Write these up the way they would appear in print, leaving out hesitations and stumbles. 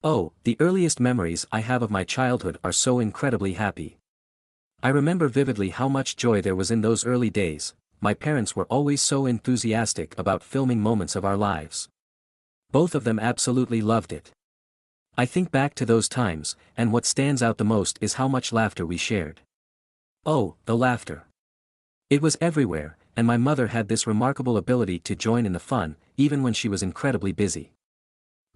Oh, the earliest memories I have of my childhood are so incredibly happy. I remember vividly how much joy there was in those early days. My parents were always so enthusiastic about filming moments of our lives. Both of them absolutely loved it. I think back to those times, and what stands out the most is how much laughter we shared. Oh, the laughter. It was everywhere, and my mother had this remarkable ability to join in the fun, even when she was incredibly busy.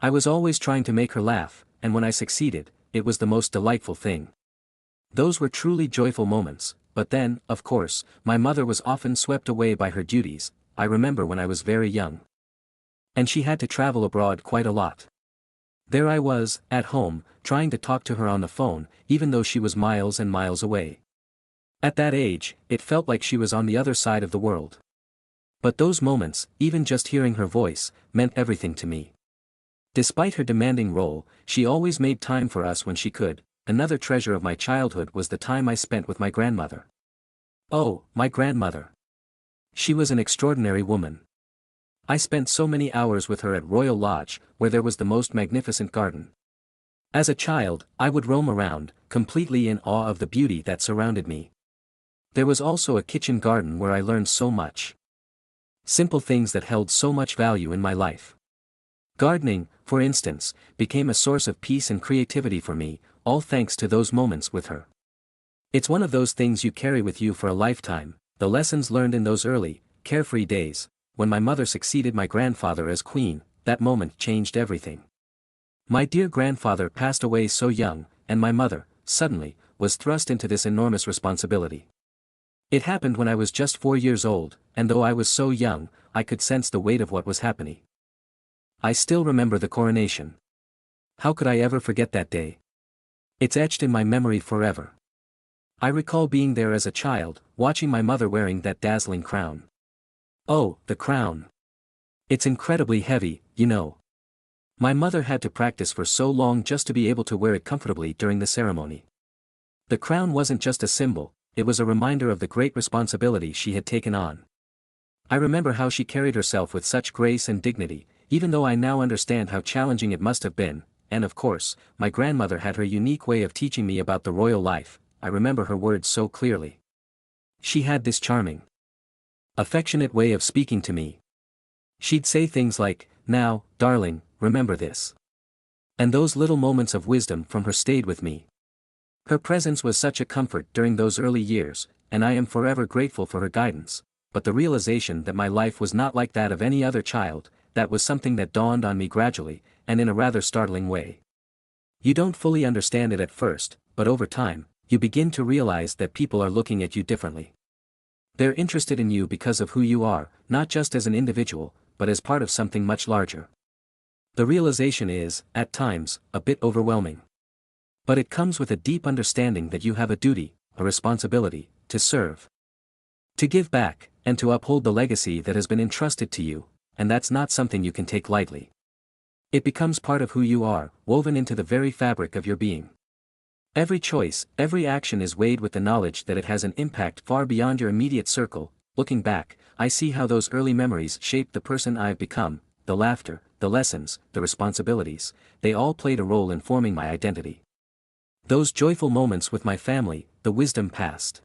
I was always trying to make her laugh, and when I succeeded, it was the most delightful thing. Those were truly joyful moments, but then, of course, my mother was often swept away by her duties. I remember when I was very young. And she had to travel abroad quite a lot. There I was, at home, trying to talk to her on the phone, even though she was miles and miles away. At that age, it felt like she was on the other side of the world. But those moments, even just hearing her voice, meant everything to me. Despite her demanding role, she always made time for us when she could. Another treasure of my childhood was the time I spent with my grandmother. Oh, my grandmother. She was an extraordinary woman. I spent so many hours with her at Royal Lodge, where there was the most magnificent garden. As a child, I would roam around, completely in awe of the beauty that surrounded me. There was also a kitchen garden where I learned so much. Simple things that held so much value in my life. Gardening, for instance, became a source of peace and creativity for me, all thanks to those moments with her. It's one of those things you carry with you for a lifetime, the lessons learned in those early, carefree days. When my mother succeeded my grandfather as queen, that moment changed everything. My dear grandfather passed away so young, and my mother, suddenly, was thrust into this enormous responsibility. It happened when I was just 4 years old, and though I was so young, I could sense the weight of what was happening. I still remember the coronation. How could I ever forget that day? It's etched in my memory forever. I recall being there as a child, watching my mother wearing that dazzling crown. Oh, the crown. It's incredibly heavy, you know. My mother had to practice for so long just to be able to wear it comfortably during the ceremony. The crown wasn't just a symbol, it was a reminder of the great responsibility she had taken on. I remember how she carried herself with such grace and dignity, even though I now understand how challenging it must have been, and of course, my grandmother had her unique way of teaching me about the royal life. I remember her words so clearly. She had this charming, affectionate way of speaking to me. She'd say things like, "Now, darling, remember this." And those little moments of wisdom from her stayed with me. Her presence was such a comfort during those early years, and I am forever grateful for her guidance. But the realization that my life was not like that of any other child, that was something that dawned on me gradually, and in a rather startling way. You don't fully understand it at first, but over time, you begin to realize that people are looking at you differently. They're interested in you because of who you are, not just as an individual, but as part of something much larger. The realization is, at times, a bit overwhelming. But it comes with a deep understanding that you have a duty, a responsibility, to serve, to give back, and to uphold the legacy that has been entrusted to you, and that's not something you can take lightly. It becomes part of who you are, woven into the very fabric of your being. Every choice, every action is weighed with the knowledge that it has an impact far beyond your immediate circle. Looking back, I see how those early memories shaped the person I've become. The laughter, the lessons, the responsibilities, they all played a role in forming my identity. Those joyful moments with my family, the wisdom passed